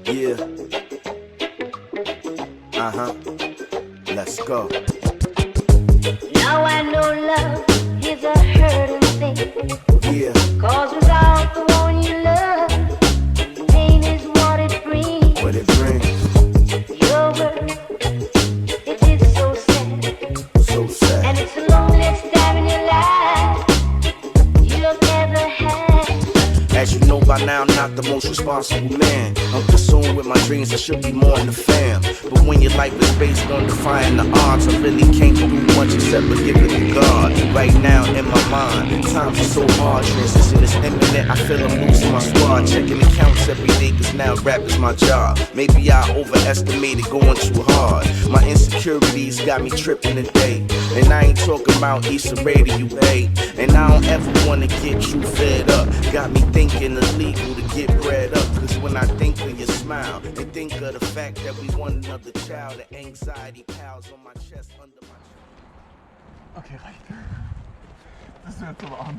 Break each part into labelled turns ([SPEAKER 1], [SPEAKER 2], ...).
[SPEAKER 1] Yeah. Let's go.
[SPEAKER 2] Now I know love is a hurting thing.
[SPEAKER 1] Yeah.
[SPEAKER 2] Cause without the one you love, pain is what it brings.
[SPEAKER 1] What it brings.
[SPEAKER 2] Your world, it is so sad.
[SPEAKER 1] So sad.
[SPEAKER 2] And it's the loneliest time in your life you've ever had.
[SPEAKER 1] As you know by now, I'm not the most responsible man. I'm consumed with my dreams, I should be more in the fam. But when your life is based on defying the odds, I really can't do much except but give it to God. Right now in my mind, times are so hard, transition is imminent, I feel I'm losing my squad. Checking accounts every day, cause now rap is my job. Maybe I overestimated going too hard. My insecurities got me tripping today. And I ain't talking about Issa Rae to you, babe. And I don't ever wanna get you fed up. Got me thinking illegal to get bread up. Cause when I think of your smile and think of the fact that we want another child, the anxiety piles on my chest under my chest.
[SPEAKER 3] Okay, reicht. Das wird so warm.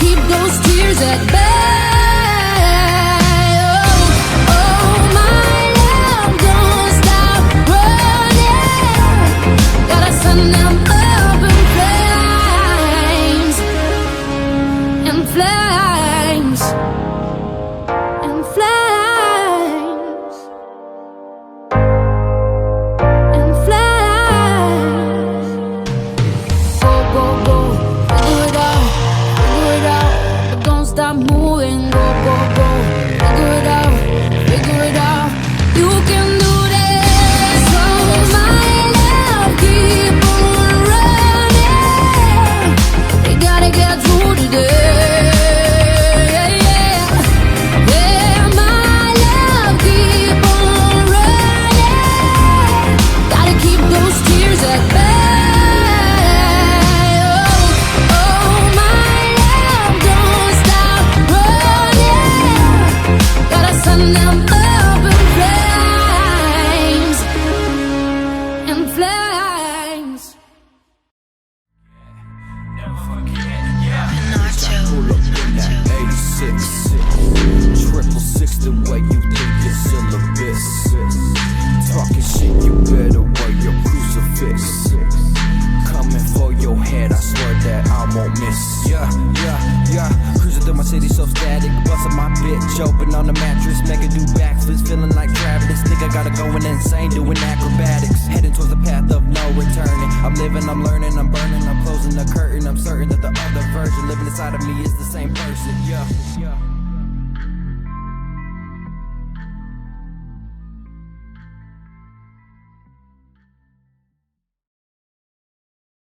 [SPEAKER 4] keep those tears at bay. Oh, oh, my love, don't stop running. Gotta send them up in flames, in flames, in flames, in flames. Go, go, go, figure it out, but don't stop moving. Go, go, go, figure it out, you can do this. Oh, my love, keep on running. We gotta get through today. Yeah, my love, keep on running. Gotta keep those tears at bay. Oh, oh, my love, don't stop running. Gotta send them up in flames, in flames.
[SPEAKER 1] Pull up in that 86, 666 the way you think you're still a bitch. Talking shit, you better wear your crucifix. Coming for your head, I swear that I won't miss. Yeah, cruising through my city so static, busting my bitch open on the mattress, making do backflips, feeling like Travis. This nigga gotta going insane, doing acrobatics, heading towards the path of no returning. I'm living, I'm learning, I'm burning, I'm closing the curtain. I'm certain that the other version living inside of me is the same person. Yeah.